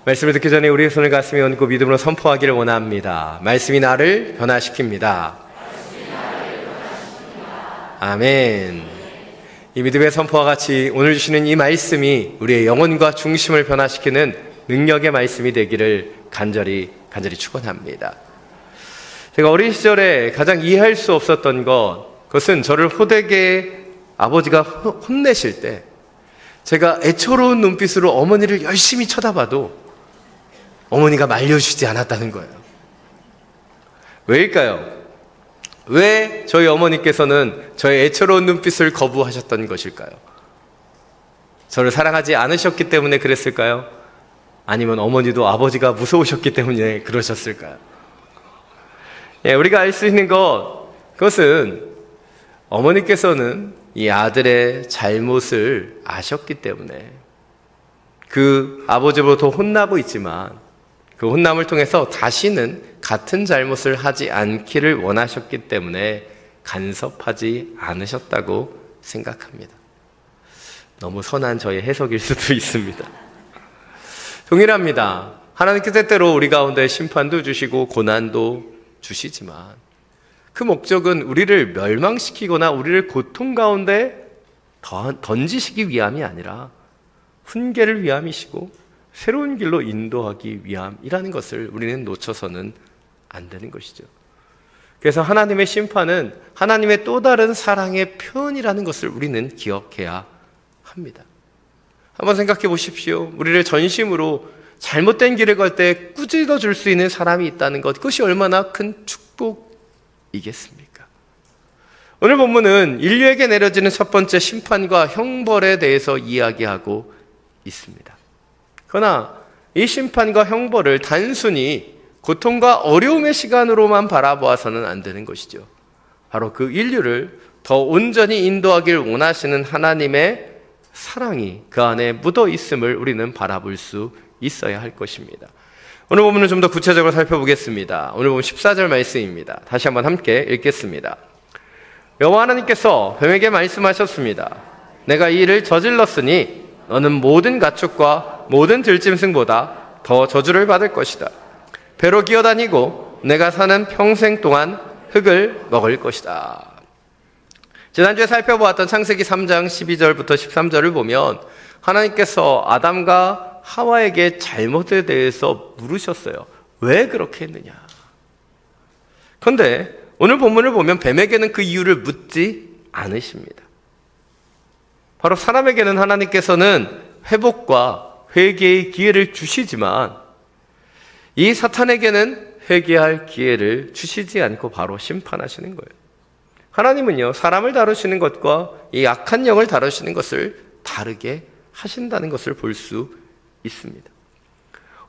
말씀을 듣기 전에 우리의 손을 가슴에 얹고 믿음으로 선포하기를 원합니다. 말씀이 나를 변화시킵니다. 아멘. 이 믿음의 선포와 같이 오늘 주시는 이 말씀이 우리의 영혼과 중심을 변화시키는 능력의 말씀이 되기를 간절히 축원합니다. 제가 어린 시절에 가장 이해할 수 없었던 그것은 저를 호되게 아버지가 혼내실 때 제가 애처로운 눈빛으로 어머니를 열심히 쳐다봐도 어머니가 말려주지 않았다는 거예요. 왜일까요? 왜 저희 어머니께서는 저의 애처로운 눈빛을 거부하셨던 것일까요? 저를 사랑하지 않으셨기 때문에 그랬을까요? 아니면 어머니도 아버지가 무서우셨기 때문에 그러셨을까요? 우리가 알 수 있는 그것은 어머니께서는 이 아들의 잘못을 아셨기 때문에 그 아버지로부터 혼나고 있지만 그 혼남을 통해서 다시는 같은 잘못을 하지 않기를 원하셨기 때문에 간섭하지 않으셨다고 생각합니다. 너무 선한 저의 해석일 수도 있습니다. 동일합니다. 하나님께서 때때로 우리 가운데 심판도 주시고 고난도 주시지만 그 목적은 우리를 멸망시키거나 우리를 고통 가운데 던지시기 위함이 아니라 훈계를 위함이시고 새로운 길로 인도하기 위함이라는 것을 우리는 놓쳐서는 안 되는 것이죠. 그래서 하나님의 심판은 하나님의 또 다른 사랑의 표현이라는 것을 우리는 기억해야 합니다. 한번 생각해 보십시오. 우리를 전심으로 잘못된 길을 걸 때 꾸짖어 줄 수 있는 사람이 있다는 것, 그것이 얼마나 큰 축복이겠습니까? 오늘 본문은 인류에게 내려지는 첫 번째 심판과 형벌에 대해서 이야기하고 있습니다. 그러나 이 심판과 형벌을 단순히 고통과 어려움의 시간으로만 바라보아서는 안 되는 것이죠. 바로 그 인류를 더 온전히 인도하길 원하시는 하나님의 사랑이 그 안에 묻어 있음을 우리는 바라볼 수 있어야 할 것입니다. 오늘 본문을 좀 더 구체적으로 살펴보겠습니다. 오늘 본문 14절 말씀입니다. 다시 한번 함께 읽겠습니다. 여호와 하나님께서 뱀에게 말씀하셨습니다. 내가 이 일을 저질렀으니 너는 모든 가축과 모든 들짐승보다 더 저주를 받을 것이다. 배로 기어다니고 내가 사는 평생 동안 흙을 먹을 것이다. 지난주에 살펴보았던 창세기 3장 12절부터 13절을 보면 하나님께서 아담과 하와에게 잘못에 대해서 물으셨어요. 왜 그렇게 했느냐? 그런데 오늘 본문을 보면 뱀에게는 그 이유를 묻지 않으십니다. 바로 사람에게는 하나님께서는 회복과 회개의 기회를 주시지만 이 사탄에게는 회개할 기회를 주시지 않고 바로 심판하시는 거예요. 하나님은요, 사람을 다루시는 것과 이 악한 영을 다루시는 것을 다르게 하신다는 것을 볼 수 있습니다.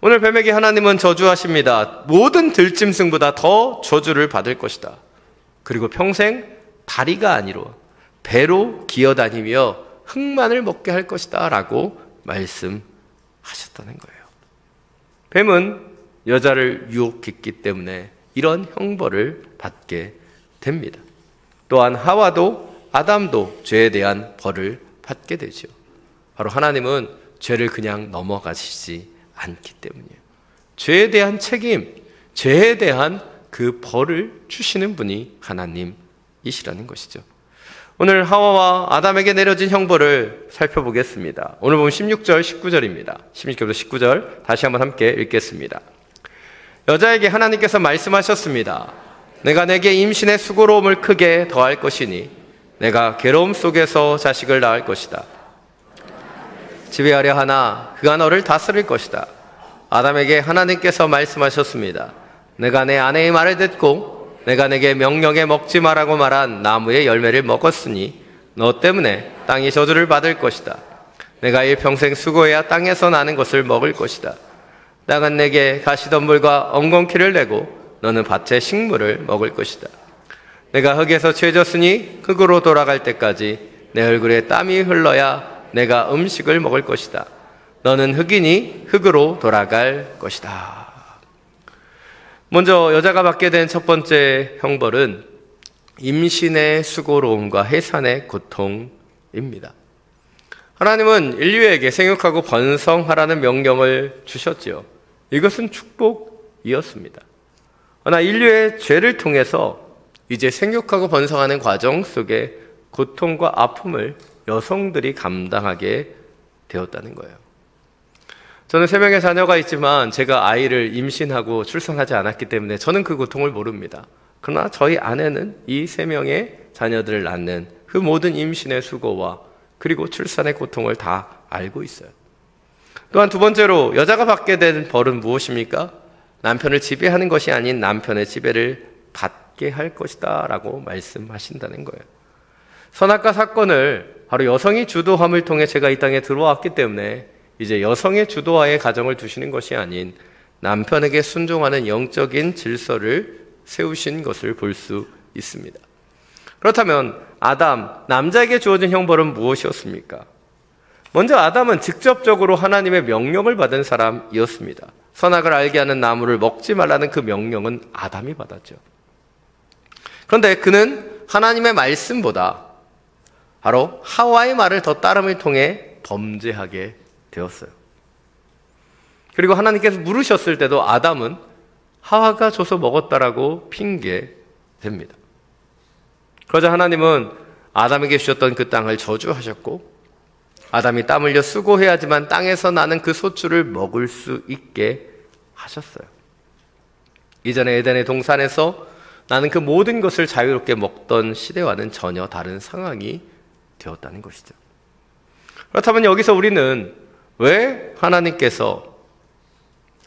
오늘 뱀에게 하나님은 저주하십니다. 모든 들짐승보다 더 저주를 받을 것이다. 그리고 평생 다리가 아니로 배로 기어다니며 흙만을 먹게 할 것이다 라고 말씀하셨다는 거예요. 뱀은 여자를 유혹했기 때문에 이런 형벌을 받게 됩니다. 또한 하와도 아담도 죄에 대한 벌을 받게 되죠. 바로 하나님은 죄를 그냥 넘어가시지 않기 때문이에요. 죄에 대한 책임, 죄에 대한 그 벌을 주시는 분이 하나님이시라는 것이죠. 오늘 하와와 아담에게 내려진 형벌을 살펴보겠습니다. 오늘 보면 16절, 19절입니다. 16절부터 19절 다시 한번 함께 읽겠습니다. 여자에게 하나님께서 말씀하셨습니다. 내가 내게 임신의 수고로움을 크게 더할 것이니 내가 괴로움 속에서 자식을 낳을 것이다. 지배하려 하나 그가 너를 다스릴 것이다. 아담에게 하나님께서 말씀하셨습니다. 내가 내 아내의 말을 듣고 내가 내게 명령해 먹지 말라고 말한 나무의 열매를 먹었으니 너 때문에 땅이 저주를 받을 것이다. 내가 일평생 수고해야 땅에서 나는 것을 먹을 것이다. 땅은 내게 가시덤불과 엉겅퀴를 내고 너는 밭의 식물을 먹을 것이다. 내가 흙에서 죄졌으니 흙으로 돌아갈 때까지 내 얼굴에 땀이 흘러야 내가 음식을 먹을 것이다. 너는 흙이니 흙으로 돌아갈 것이다. 먼저 여자가 받게 된 첫 번째 형벌은 임신의 수고로움과 해산의 고통입니다. 하나님은 인류에게 생육하고 번성하라는 명령을 주셨지요. 이것은 축복이었습니다. 그러나 인류의 죄를 통해서 이제 생육하고 번성하는 과정 속에 고통과 아픔을 여성들이 감당하게 되었다는 거예요. 저는 3명의 자녀가 있지만 제가 아이를 임신하고 출산하지 않았기 때문에 저는 그 고통을 모릅니다. 그러나 저희 아내는 이 3명의 자녀들을 낳는 그 모든 임신의 수고와 그리고 출산의 고통을 다 알고 있어요. 또한 두 번째로 여자가 받게 된 벌은 무엇입니까? 남편을 지배하는 것이 아닌 남편의 지배를 받게 할 것이다 라고 말씀하신다는 거예요. 선악과 사건을 바로 여성이 주도함을 통해 제가 이 땅에 들어왔기 때문에 이제 여성의 주도하에 가정을 두시는 것이 아닌 남편에게 순종하는 영적인 질서를 세우신 것을 볼 수 있습니다. 그렇다면 아담, 남자에게 주어진 형벌은 무엇이었습니까? 먼저 아담은 직접적으로 하나님의 명령을 받은 사람이었습니다. 선악을 알게 하는 나무를 먹지 말라는 그 명령은 아담이 받았죠. 그런데 그는 하나님의 말씀보다 바로 하와의 말을 더 따름을 통해 범죄하게 되었어요. 그리고 하나님께서 물으셨을 때도 아담은 하와가 줘서 먹었다라고 핑계댑니다. 그러자 하나님은 아담에게 주셨던 그 땅을 저주하셨고 아담이 땀 흘려 수고해야지만 땅에서 나는 그 소출을 먹을 수 있게 하셨어요. 이전에 에덴의 동산에서 나는 그 모든 것을 자유롭게 먹던 시대와는 전혀 다른 상황이 되었다는 것이죠. 그렇다면 여기서 우리는 왜 하나님께서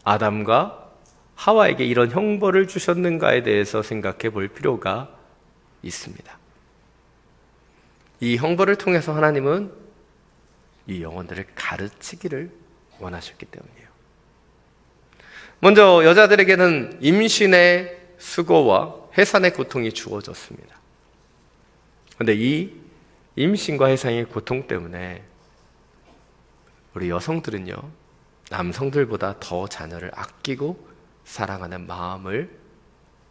아담과 하와에게 이런 형벌을 주셨는가에 대해서 생각해 볼 필요가 있습니다. 이 형벌을 통해서 하나님은 이 영혼들을 가르치기를 원하셨기 때문이에요. 먼저 여자들에게는 임신의 수고와 해산의 고통이 주어졌습니다. 그런데 이 임신과 해산의 고통 때문에 우리 여성들은요, 남성들보다 더 자녀를 아끼고 사랑하는 마음을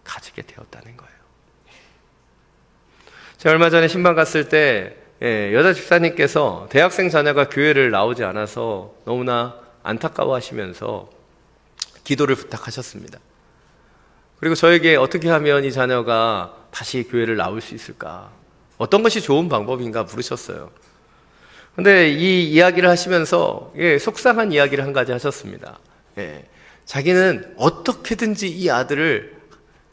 가지게 되었다는 거예요. 제가 얼마 전에 신방 갔을 때 여자 집사님께서 대학생 자녀가 교회를 나오지 않아서 너무나 안타까워하시면서 기도를 부탁하셨습니다. 그리고 저에게 어떻게 하면 이 자녀가 다시 교회를 나올 수 있을까? 어떤 것이 좋은 방법인가 물으셨어요. 근데 이 이야기를 하시면서 속상한 이야기를 한 가지 하셨습니다. 자기는 어떻게든지 이 아들을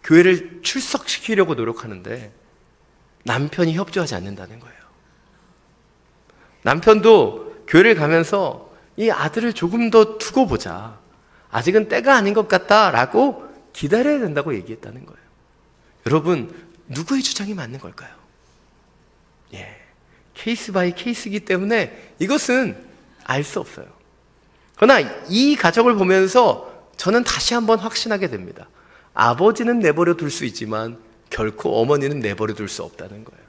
교회를 출석시키려고 노력하는데 남편이 협조하지 않는다는 거예요. 남편도 교회를 가면서 이 아들을 조금 더 두고 보자. 아직은 때가 아닌 것 같다라고 기다려야 된다고 얘기했다는 거예요. 여러분, 누구의 주장이 맞는 걸까요? 케이스 바이 케이스이기 때문에 이것은 알 수 없어요. 그러나 이 가정을 보면서 저는 다시 한번 확신하게 됩니다. 아버지는 내버려 둘 수 있지만 결코 어머니는 내버려 둘 수 없다는 거예요.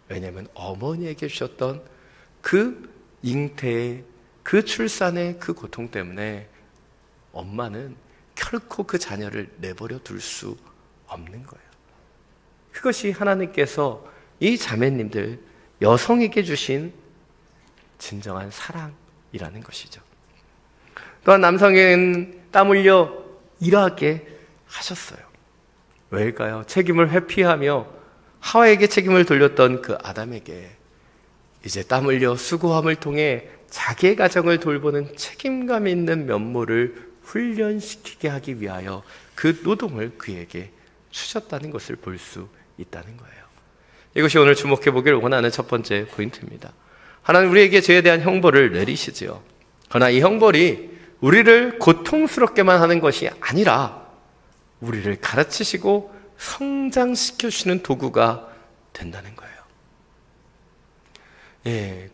왜냐하면 어머니에게 주셨던 그 잉태의 그 출산의 그 고통 때문에 엄마는 결코 그 자녀를 내버려 둘 수 없는 거예요. 그것이 하나님께서 이 자매님들 여성에게 주신 진정한 사랑이라는 것이죠. 또한 남성에게는 땀 흘려 일하게 하셨어요. 왜일까요? 책임을 회피하며 하와에게 책임을 돌렸던 그 아담에게 이제 땀 흘려 수고함을 통해 자기의 가정을 돌보는 책임감 있는 면모를 훈련시키게 하기 위하여 그 노동을 그에게 주셨다는 것을 볼 수 있다는 거예요. 이것이 오늘 주목해 보기를 원하는 첫 번째 포인트입니다. 하나님 우리에게 죄에 대한 형벌을 내리시지요. 그러나 이 형벌이 우리를 고통스럽게만 하는 것이 아니라 우리를 가르치시고 성장시켜주시는 도구가 된다는 거예요.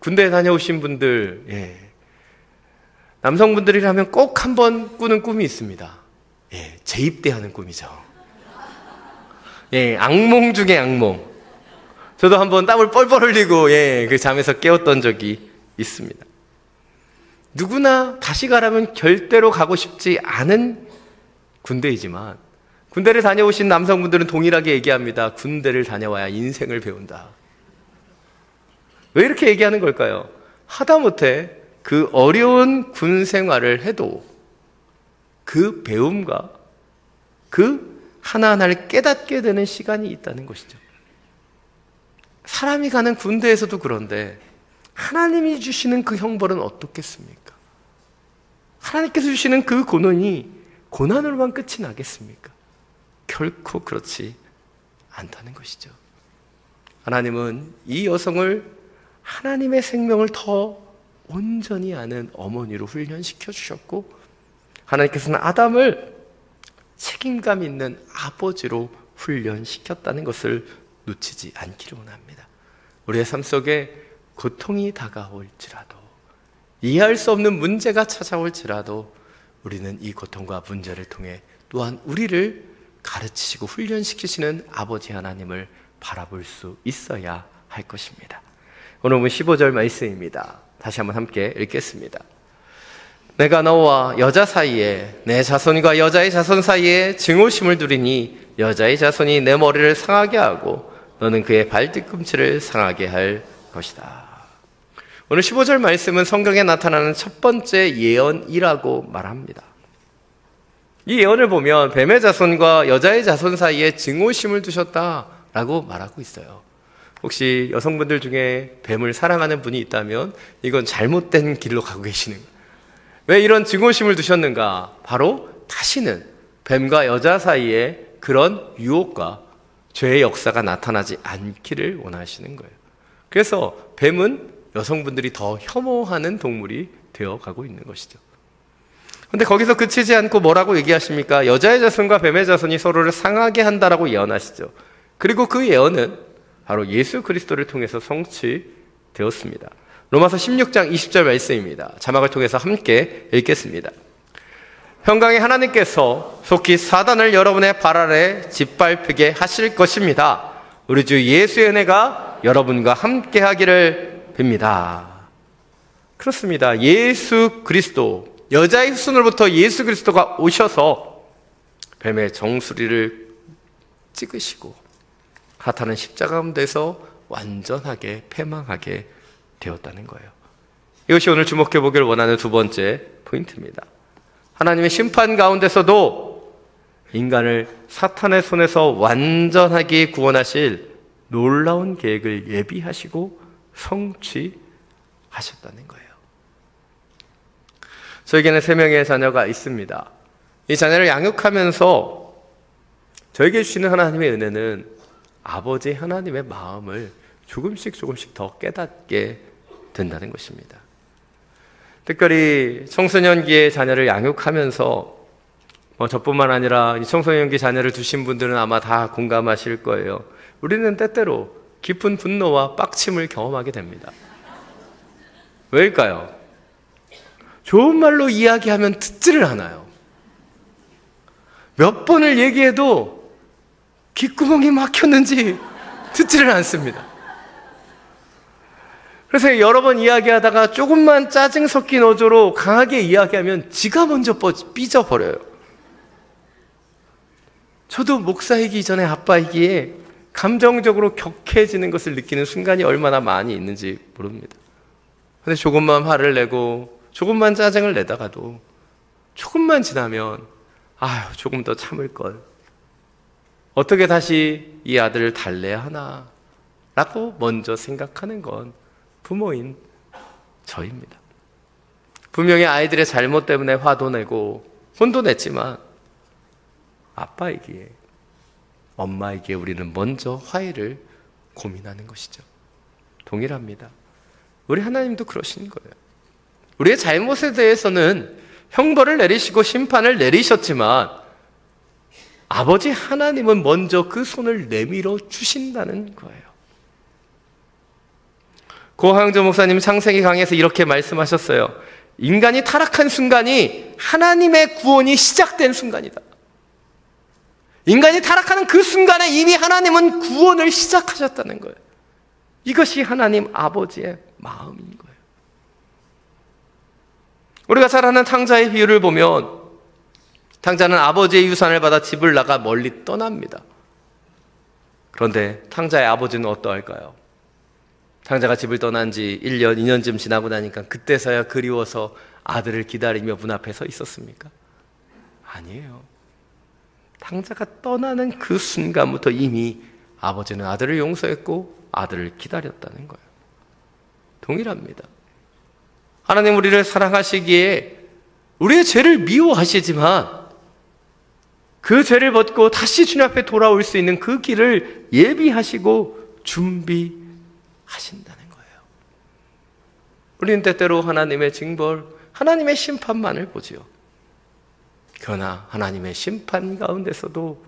군대에 다녀오신 분들, 남성분들이라면 꼭 한번 꾸는 꿈이 있습니다. 재입대하는 꿈이죠. 악몽 중에 악몽. 저도 한번 땀을 뻘뻘 흘리고 그 잠에서 깨웠던 적이 있습니다. 누구나 다시 가라면 절대로 가고 싶지 않은 군대이지만 군대를 다녀오신 남성분들은 동일하게 얘기합니다. 군대를 다녀와야 인생을 배운다. 왜 이렇게 얘기하는 걸까요? 하다못해 그 어려운 군 생활을 해도 그 배움과 그 하나하나를 깨닫게 되는 시간이 있다는 것이죠. 사람이 가는 군대에서도 그런데 하나님이 주시는 그 형벌은 어떻겠습니까? 하나님께서 주시는 그 고난이 고난으로만 끝이 나겠습니까? 결코 그렇지 않다는 것이죠. 하나님은 이 여성을 하나님의 생명을 더 온전히 아는 어머니로 훈련시켜 주셨고, 하나님께서는 아담을 책임감 있는 아버지로 훈련시켰다는 것을 놓치지 않기를 원합니다. 우리의 삶 속에 고통이 다가올지라도, 이해할 수 없는 문제가 찾아올지라도 우리는 이 고통과 문제를 통해 또한 우리를 가르치시고 훈련시키시는 아버지 하나님을 바라볼 수 있어야 할 것입니다. 오늘 보면 15절 말씀입니다. 다시 한번 함께 읽겠습니다. 내가 너와 여자 사이에, 내 자손과 여자의 자손 사이에 증오심을 두리니 여자의 자손이 내 머리를 상하게 하고 너는 그의 발뒤꿈치를 상하게 할 것이다. 오늘 15절 말씀은 성경에 나타나는 첫 번째 예언이라고 말합니다. 이 예언을 보면 뱀의 자손과 여자의 자손 사이에 증오심을 두셨다라고 말하고 있어요. 혹시 여성분들 중에 뱀을 사랑하는 분이 있다면 이건 잘못된 길로 가고 계시는 거예요. 왜 이런 증오심을 두셨는가? 바로 다시는 뱀과 여자 사이에 그런 유혹과 죄의 역사가 나타나지 않기를 원하시는 거예요. 그래서 뱀은 여성분들이 더 혐오하는 동물이 되어가고 있는 것이죠. 그런데 거기서 그치지 않고 뭐라고 얘기하십니까? 여자의 자손과 뱀의 자손이 서로를 상하게 한다라고 예언하시죠. 그리고 그 예언은 바로 예수 그리스도를 통해서 성취되었습니다. 로마서 16장 20절 말씀입니다. 자막을 통해서 함께 읽겠습니다. 평강의 하나님께서 속히 사단을 여러분의 발 아래 짓밟히게 하실 것입니다. 우리 주 예수의 은혜가 여러분과 함께 하기를 빕니다. 그렇습니다. 예수 그리스도, 여자의 후손으로부터 예수 그리스도가 오셔서 뱀의 정수리를 찍으시고 사탄은 십자가 가운데서 완전하게 패망하게 되었다는 거예요. 이것이 오늘 주목해 보기를 원하는 두 번째 포인트입니다. 하나님의 심판 가운데서도 인간을 사탄의 손에서 완전하게 구원하실 놀라운 계획을 예비하시고 성취하셨다는 거예요. 저에게는 3명의 자녀가 있습니다. 이 자녀를 양육하면서 저에게 주시는 하나님의 은혜는 아버지 하나님의 마음을 조금씩 더 깨닫게 된다는 것입니다. 특별히 청소년기의 자녀를 양육하면서 저뿐만 아니라 이 청소년기 자녀를 두신 분들은 아마 다 공감하실 거예요. 우리는 때때로 깊은 분노와 빡침을 경험하게 됩니다. 왜일까요? 좋은 말로 이야기하면 듣지를 않아요. 몇 번을 얘기해도 귓구멍이 막혔는지 듣지를 않습니다. 그래서 여러 번 이야기하다가 조금만 짜증 섞인 어조로 강하게 이야기하면 지가 먼저 삐져버려요. 저도 목사이기 전에 아빠이기에 감정적으로 격해지는 것을 느끼는 순간이 얼마나 많이 있는지 모릅니다. 근데 조금만 화를 내고 조금만 짜증을 내다가도 조금만 지나면 아유, 조금 더 참을걸. 어떻게 다시 이 아들을 달래야 하나? 라고 먼저 생각하는 건 부모인 저입니다. 분명히 아이들의 잘못 때문에 화도 내고 혼도 냈지만 아빠이기에, 엄마이기에 우리는 먼저 화해를 고민하는 것이죠. 동일합니다. 우리 하나님도 그러신 거예요. 우리의 잘못에 대해서는 형벌을 내리시고 심판을 내리셨지만 아버지 하나님은 먼저 그 손을 내밀어 주신다는 거예요. 고하영조 목사님 창세기 강의에서 이렇게 말씀하셨어요. 인간이 타락한 순간이 하나님의 구원이 시작된 순간이다. 인간이 타락하는 그 순간에 이미 하나님은 구원을 시작하셨다는 거예요. 이것이 하나님 아버지의 마음인 거예요. 우리가 잘 아는 탕자의 비유를 보면 탕자는 아버지의 유산을 받아 집을 나가 멀리 떠납니다. 그런데 탕자의 아버지는 어떠할까요? 장자가 집을 떠난 지 1년, 2년쯤 지나고 나니까 그때서야 그리워서 아들을 기다리며 문 앞에 서 있었습니까? 아니에요. 장자가 떠나는 그 순간부터 이미 아버지는 아들을 용서했고 아들을 기다렸다는 거예요. 동일합니다. 하나님 우리를 사랑하시기에 우리의 죄를 미워하시지만 그 죄를 벗고 다시 주님 앞에 돌아올 수 있는 그 길을 예비하시고 준비하신다는 거예요. 우리는 때때로 하나님의 징벌, 하나님의 심판만을 보지요. 그러나 하나님의 심판 가운데서도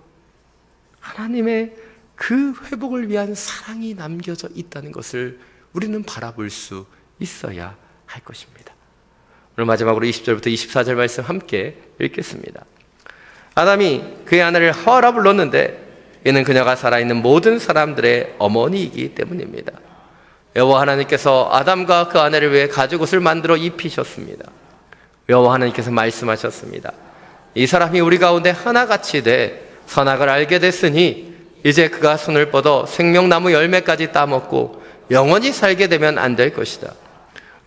하나님의 그 회복을 위한 사랑이 남겨져 있다는 것을 우리는 바라볼 수 있어야 할 것입니다. 오늘 마지막으로 20절부터 24절 말씀 함께 읽겠습니다. 아담이 그의 아내를 하와라 불렀는데 이는 그녀가 살아있는 모든 사람들의 어머니이기 때문입니다. 여호와 하나님께서 아담과 그 아내를 위해 가죽옷을 만들어 입히셨습니다. 여호와 하나님께서 말씀하셨습니다. 이 사람이 우리 가운데 하나같이 돼 선악을 알게 됐으니 이제 그가 손을 뻗어 생명나무 열매까지 따먹고 영원히 살게 되면 안 될 것이다.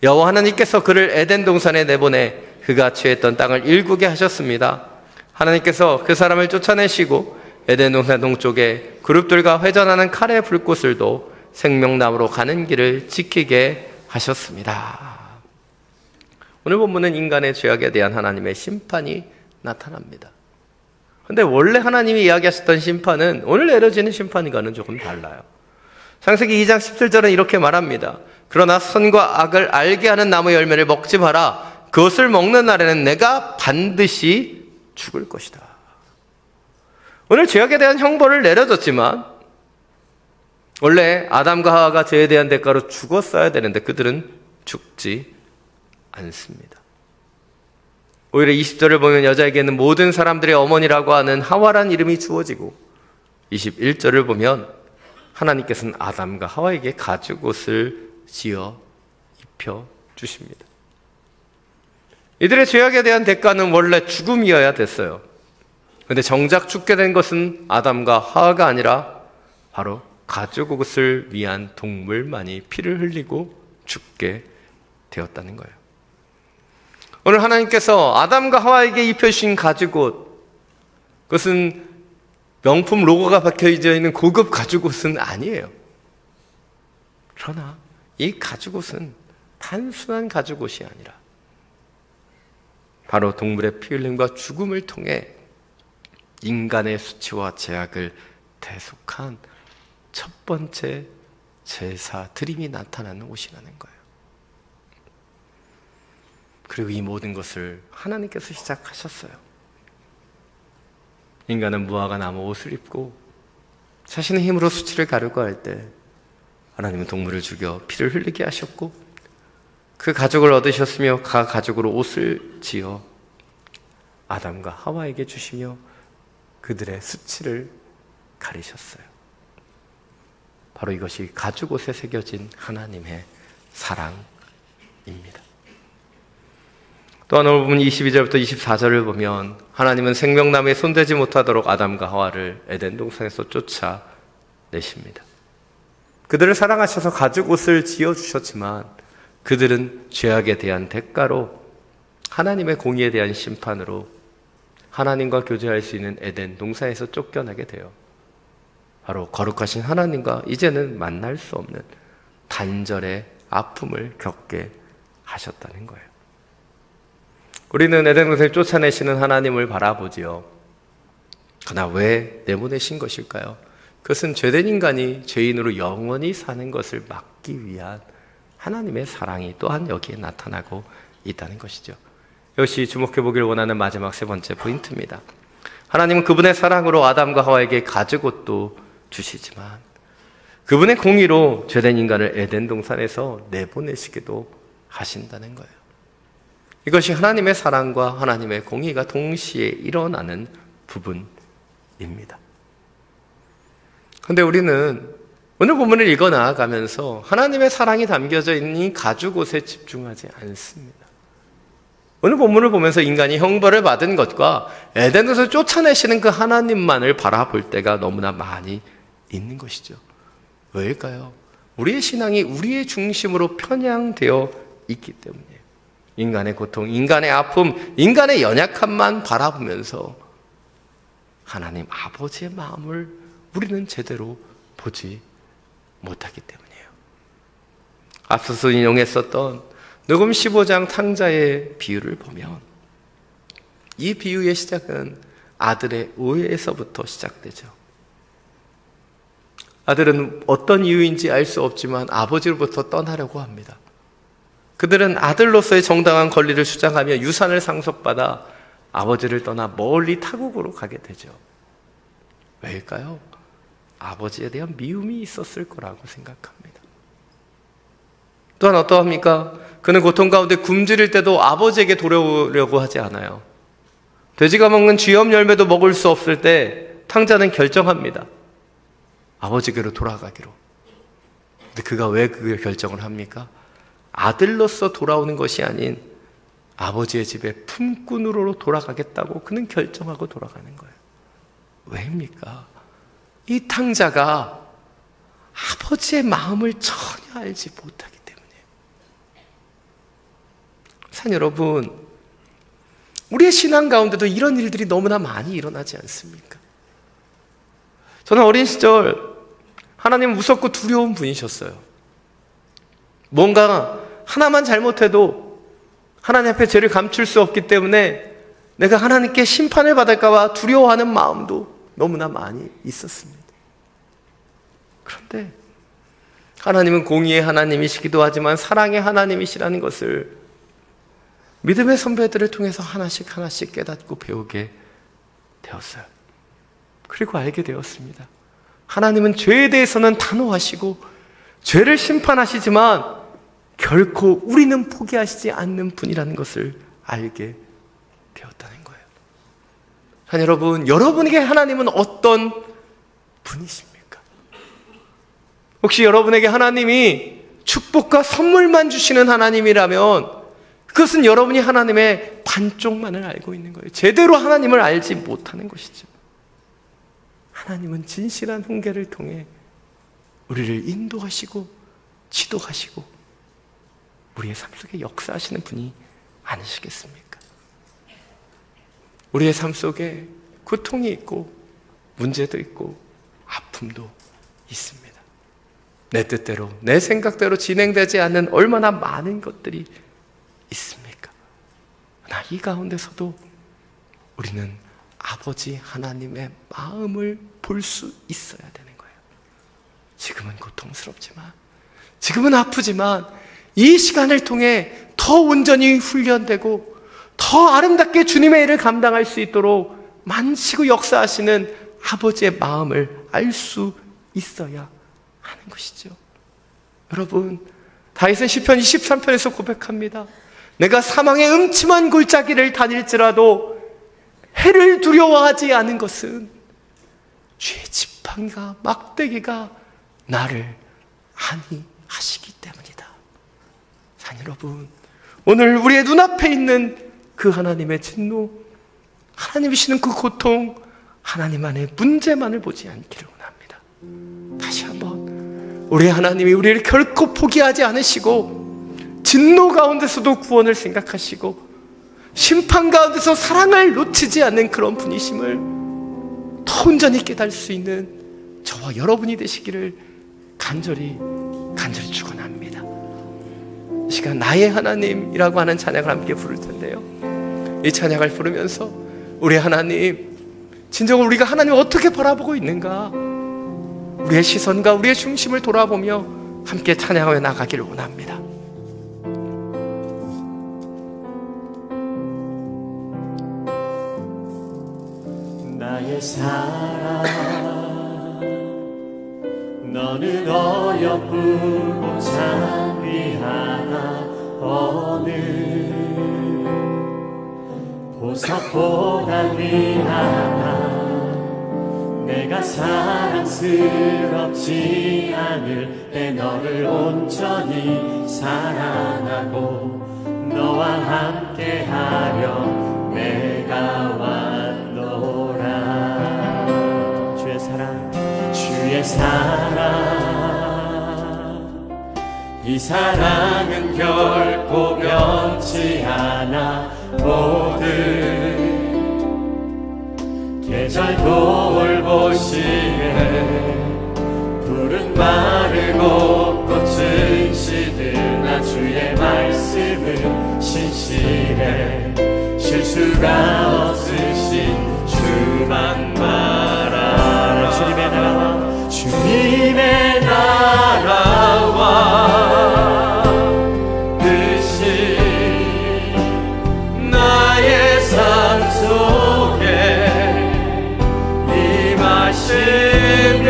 여호와 하나님께서 그를 에덴 동산에 내보내 그가 취했던 땅을 일구게 하셨습니다. 하나님께서 그 사람을 쫓아내시고 에덴 동산 동쪽에 그룹들과 회전하는 칼의 불꽃을 둬 생명나무로 가는 길을 지키게 하셨습니다. 오늘 본문은 인간의 죄악에 대한 하나님의 심판이 나타납니다. 그런데 원래 하나님이 이야기하셨던 심판은 오늘 내려지는 심판과는 조금 달라요. 창세기 2장 17절은 이렇게 말합니다. 그러나 선과 악을 알게 하는 나무 열매를 먹지 마라. 그것을 먹는 날에는 내가 반드시 죽을 것이다. 오늘 죄악에 대한 형벌을 내려줬지만 원래 아담과 하와가 죄에 대한 대가로 죽었어야 되는데 그들은 죽지 않습니다. 오히려 20절을 보면 여자에게는 모든 사람들의 어머니라고 하는 하와란 이름이 주어지고 21절을 보면 하나님께서는 아담과 하와에게 가죽옷을 지어 입혀주십니다. 이들의 죄악에 대한 대가는 원래 죽음이어야 됐어요. 그런데 정작 죽게 된 것은 아담과 하와가 아니라 바로 가죽옷을 위한 동물만이 피를 흘리고 죽게 되었다는 거예요. 오늘 하나님께서 아담과 하와에게 입혀주신 가죽옷, 그것은 명품 로고가 박혀져 있는 고급 가죽옷은 아니에요. 그러나 이 가죽옷은 단순한 가죽옷이 아니라 바로 동물의 피 흘림과 죽음을 통해 인간의 수치와 죄악을 대속한 첫 번째 제사 드림이 나타나는 옷이라는 거예요. 그리고 이 모든 것을 하나님께서 시작하셨어요. 인간은 무화과 나무 옷을 입고 자신의 힘으로 수치를 가르고 할 때 하나님은 동물을 죽여 피를 흘리게 하셨고 그 가죽을 얻으셨으며 그 가죽으로 옷을 지어 아담과 하와에게 주시며 그들의 수치를 가리셨어요. 바로 이것이 가죽옷에 새겨진 하나님의 사랑입니다. 또한 오늘 보면 22절부터 24절을 보면 하나님은 생명나무에 손대지 못하도록 아담과 하와를 에덴 동산에서 쫓아내십니다. 그들을 사랑하셔서 가죽옷을 지어주셨지만 그들은 죄악에 대한 대가로 하나님의 공의에 대한 심판으로 하나님과 교제할 수 있는 에덴 동산에서 쫓겨나게 돼요. 바로 거룩하신 하나님과 이제는 만날 수 없는 단절의 아픔을 겪게 하셨다는 거예요. 우리는 에덴 동산을 쫓아내시는 하나님을 바라보지요. 그러나 왜 내보내신 것일까요? 그것은 죄된 인간이 죄인으로 영원히 사는 것을 막기 위한 하나님의 사랑이 또한 여기에 나타나고 있다는 것이죠. 이것이 주목해 보길 원하는 마지막 세 번째 포인트입니다. 하나님은 그분의 사랑으로 아담과 하와에게 가죽옷도 주시지만 그분의 공의로 죄된 인간을 에덴 동산에서 내보내시기도 하신다는 거예요. 이것이 하나님의 사랑과 하나님의 공의가 동시에 일어나는 부분입니다. 그런데 우리는 오늘 본문을 읽어 나아가면서 하나님의 사랑이 담겨져 있는 이 가죽옷에 집중하지 않습니다. 오늘 본문을 보면서 인간이 형벌을 받은 것과 에덴에서 쫓아내시는 그 하나님만을 바라볼 때가 너무나 많이 있는 것이죠. 왜일까요? 우리의 신앙이 우리의 중심으로 편향되어 있기 때문이에요. 인간의 고통, 인간의 아픔, 인간의 연약함만 바라보면서 하나님 아버지의 마음을 우리는 제대로 보지 못하기 때문이에요. 앞서서 인용했었던 누금 15장 탕자의 비유를 보면 이 비유의 시작은 아들의 오해에서부터 시작되죠. 아들은 어떤 이유인지 알 수 없지만 아버지로부터 떠나려고 합니다. 그들은 아들로서의 정당한 권리를 주장하며 유산을 상속받아 아버지를 떠나 멀리 타국으로 가게 되죠. 왜일까요? 아버지에 대한 미움이 있었을 거라고 생각합니다. 또한 어떠합니까? 그는 고통 가운데 굶주릴 때도 아버지에게 돌아오려고 하지 않아요. 돼지가 먹는 쥐염 열매도 먹을 수 없을 때 탕자는 결정합니다. 아버지께로 돌아가기로. 근데 그가 왜 그 결정을 합니까? 아들로서 돌아오는 것이 아닌 아버지의 집에 품꾼으로 돌아가겠다고 그는 결정하고 돌아가는 거예요. 왜입니까? 이 탕자가 아버지의 마음을 전혀 알지 못하기 때문이에요. 산 여러분, 우리의 신앙 가운데도 이런 일들이 너무나 많이 일어나지 않습니까? 저는 어린 시절 하나님 무섭고 두려운 분이셨어요. 뭔가 하나만 잘못해도 하나님 앞에 죄를 감출 수 없기 때문에 내가 하나님께 심판을 받을까 봐 두려워하는 마음도 너무나 많이 있었습니다. 그런데 하나님은 공의의 하나님이시기도 하지만 사랑의 하나님이시라는 것을 믿음의 선배들을 통해서 하나씩 깨닫고 배우게 되었어요. 그리고 알게 되었습니다. 하나님은 죄에 대해서는 단호하시고 죄를 심판하시지만 결코 우리는 포기하시지 않는 분이라는 것을 알게 되었다는 거예요. 여러분, 여러분에게 하나님은 어떤 분이십니까? 혹시 여러분에게 하나님이 축복과 선물만 주시는 하나님이라면 그것은 여러분이 하나님의 반쪽만을 알고 있는 거예요. 제대로 하나님을 알지 못하는 것이죠. 하나님은 진실한 훈계를 통해 우리를 인도하시고 지도하시고 우리의 삶 속에 역사하시는 분이 아니시겠습니까? 우리의 삶 속에 고통이 있고 문제도 있고 아픔도 있습니다. 내 뜻대로 내 생각대로 진행되지 않는 얼마나 많은 것들이 있습니까? 그러나 이 가운데서도 우리는 아버지 하나님의 마음을 볼 수 있어야 되는 거예요. 지금은 고통스럽지만, 지금은 아프지만 이 시간을 통해 더 온전히 훈련되고 더 아름답게 주님의 일을 감당할 수 있도록 만지고 역사하시는 아버지의 마음을 알 수 있어야 하는 것이죠. 여러분, 다윗은 시편 23편에서 고백합니다. 내가 사망의 음침한 골짜기를 다닐지라도 해를 두려워하지 않은 것은 죄의 지팡이가 막대기가 나를 안위하시기 때문이다. 산 여러분, 오늘 우리의 눈앞에 있는 그 하나님의 진노, 하나님이시는 그 고통, 하나님만의 문제만을 보지 않기를 원합니다. 다시 한번 우리 하나님이 우리를 결코 포기하지 않으시고 진노 가운데서도 구원을 생각하시고 심판 가운데서 사랑을 놓치지 않는 그런 분이심을 더 온전히 깨달을 수 있는 저와 여러분이 되시기를 간절히 축원합니다. 이 시간 나의 하나님이라고 하는 찬양을 함께 부를 텐데요, 이 찬양을 부르면서 우리 하나님, 진정으로 우리가 하나님을 어떻게 바라보고 있는가, 우리의 시선과 우리의 중심을 돌아보며 함께 찬양하며 나가기를 원합니다. 나의 사랑, 너는 어여쁘고 찬비하나 어느 보석보다 위하다. 내가 사랑스럽지 않을 때 너를 온전히 사랑하고 너와 함께하려 내가 왔노라. 주의 사랑 이 사랑은 결코 변치 않아. 모든 계절 돌보시네. 푸른 마르고 꽃은 시드나 주의 말씀은 신실해. 실수가 없으신 주만 말하라. 주님의 나라와 주님의 나라와 뜻이 나의 삶 속에 임하시며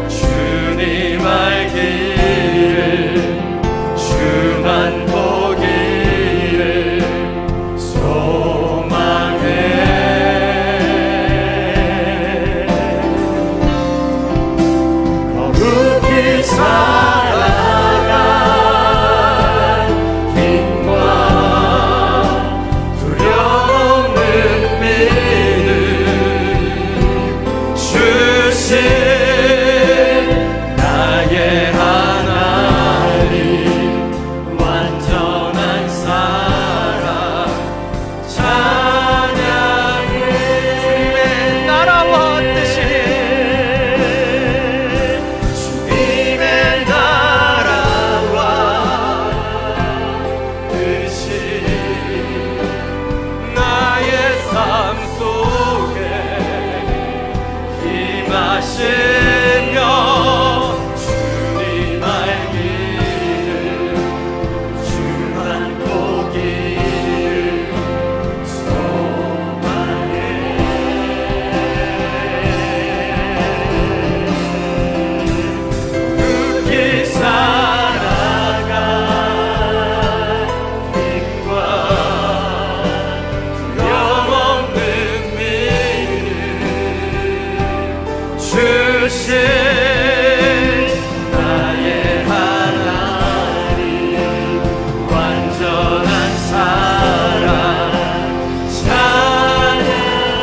주님 알기를 주만 보기를 소망해. 거룩히 살아갈 힘과 두려움은 믿음 주신 나의 하나님. 완전한 사랑 찬양해. 주님의 나라와 뜻이 주님의 나라와 뜻이 나의 삶 속에 임하시며 주님 알기를 주만 보기를 소망해. 굳게 살아갈 힘과 두려움 없는 믿음 주신 나의 하나님. 완전한 사랑 찬양.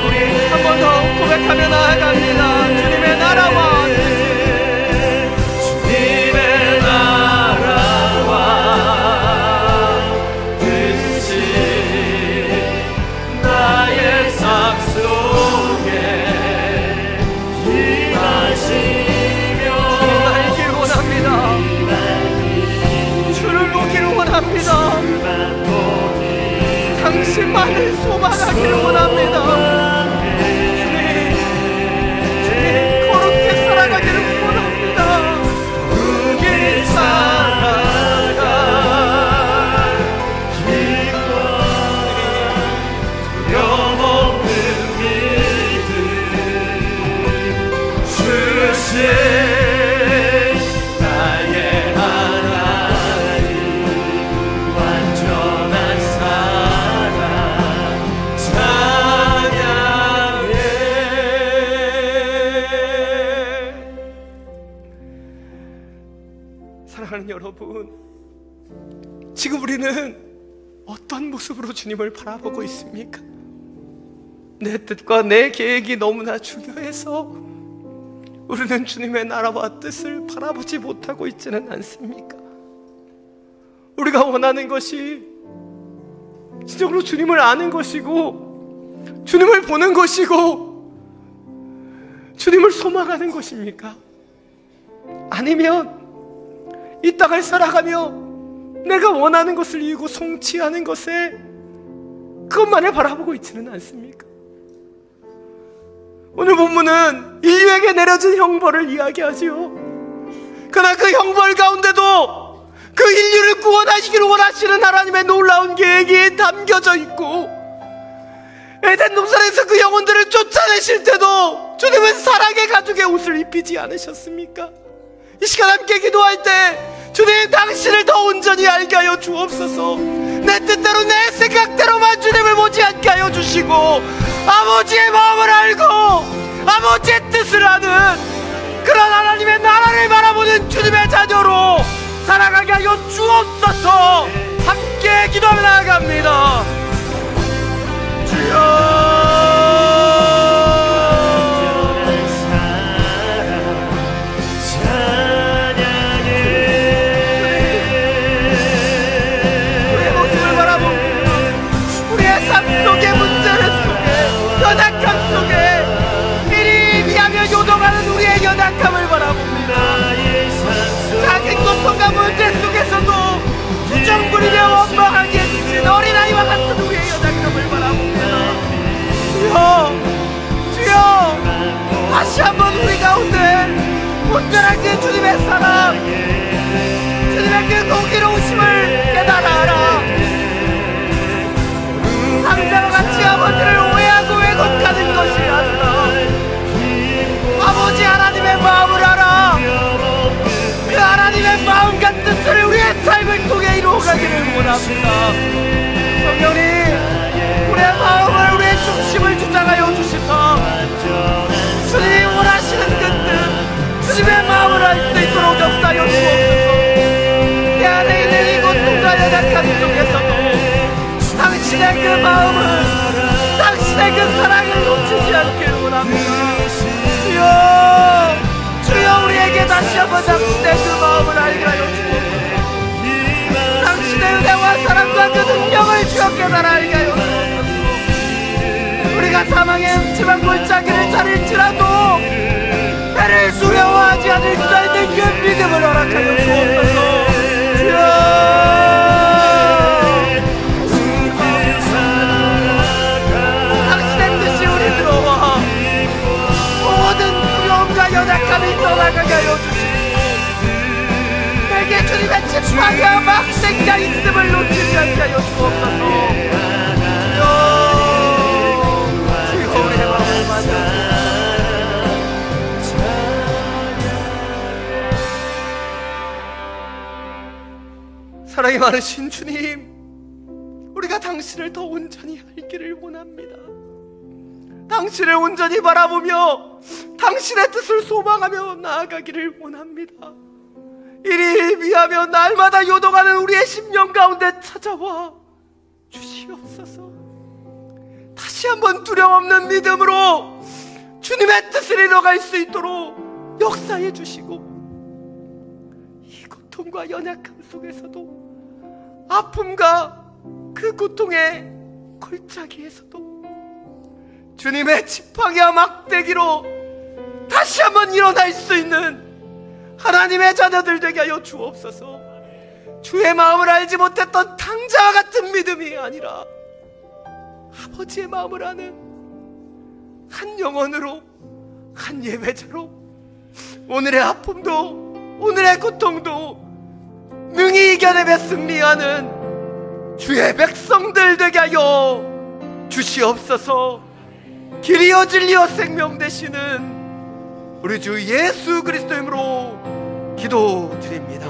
우리 한 번 더 고백하며 나아갑니다. 주님의 나라와 주님의 나라와 뜻이 나의 삶 속에 임하시며 주를 알기를 원합니다. 주를 보기를 원합니다. 당신만을 소망하기를 원합니다. 주님 거룩히 살아가기를 원합니다. 거룩히 살아갈 힘과 두려움 없는 믿음 주신 나의 하나님. 완전한 사랑 찬양해. 사랑하는 여러분, 지금 우리는 어떤 모습으로 주님을 바라보고 있습니까? 내 뜻과 내 계획이 너무나 중요해서 우리는 주님의 나라와 뜻을 바라보지 못하고 있지는 않습니까? 우리가 원하는 것이 진정으로 주님을 아는 것이고 주님을 보는 것이고 주님을 소망하는 것입니까? 아니면 이 땅을 살아가며 내가 원하는 것을 이루고 성취하는 것에 그것만을 바라보고 있지는 않습니까? 오늘 본문은 인류에게 내려진 형벌을 이야기하지요. 그러나 그 형벌 가운데도 그 인류를 구원하시기를 원하시는 하나님의 놀라운 계획이 담겨져 있고, 에덴 동산에서 그 영혼들을 쫓아내실 때도 주님은 사랑의 가죽의 옷을 입히지 않으셨습니까? 이 시간 함께 기도할 때 주님, 당신을 더 온전히 알게 하여 주옵소서. 내 뜻대로 내 생각대로만 주님을 보지 않게 하여 주시고 아버지의 마음을 알고 아버지의 뜻을 아는 그런 하나님의 나라를 바라보는 주님의 자녀로 살아가게 하여 주옵소서. 함께 기도하며 나아갑니다. 주여, 특별한 그 주님의 사랑, 주님의 그 공의로우심을 깨달아라. 당자와 같이 아버지를 오해하고 왜곡하는 것이 아니라 아버지 하나님의 마음을 알아. 그 하나님의 마음과 뜻을 우리의 삶을 통해 이루어가기를 원합니다. 성령님, 우리의 마음을, 우리의 중심을 주장하여 주시사 주님이 원하시는 그 뜻, 주님의 마음을 알 수 있도록 역사하여 주옵소서. 내 안에 있는 이 고통과 연약함 속에서도 당신의 그 마음을, 당신의 그 사랑을 놓치지 않기를 원합니다. 주여, 주여, 우리에게 다시 한번 당신의 그 마음을 알게 하여 주옵소서. 당신의 은혜와 사랑과 그 능력을 주여 깨달아 알게 하여 주옵소서. 우리가 사망의 음침한 골짜기를 자릴지라도 해를 두려워하지 않을 수 있는 그 믿음을 허락하여 주옵소서. 당신의 뜻이 우리 들어와 모든 두려움과 연약함이 떠나가게 하여 주시고 내게 주님의 지팡이와 막대기가 있음을 놓치지 않게 하여 주옵소서. 주여, 우리의 마음을 만져 사랑이 많으신 주님, 우리가 당신을 더 온전히 알기를 원합니다. 당신을 온전히 바라보며 당신의 뜻을 소망하며 나아가기를 원합니다. 일일비하며 날마다 요동하는 우리의 심령 가운데 찾아와 주시옵소서. 다시 한번 두려움 없는 믿음으로 주님의 뜻을 이뤄갈 수 있도록 역사해 주시고 이 고통과 연약함 속에서도 아픔과 그 고통의 골짜기에서도 주님의 지팡이와 막대기로 다시 한번 일어날 수 있는 하나님의 자녀들 되게 하여 주옵소서. 주의 마음을 알지 못했던 당자와 같은 믿음이 아니라 아버지의 마음을 아는 한 영혼으로, 한 예배자로 오늘의 아픔도 오늘의 고통도 능히 이겨내며 승리하는 주의 백성들 되게 하여 주시옵소서. 길이요 진리요 생명 되시는 우리 주 예수 그리스도 이름으로 기도드립니다.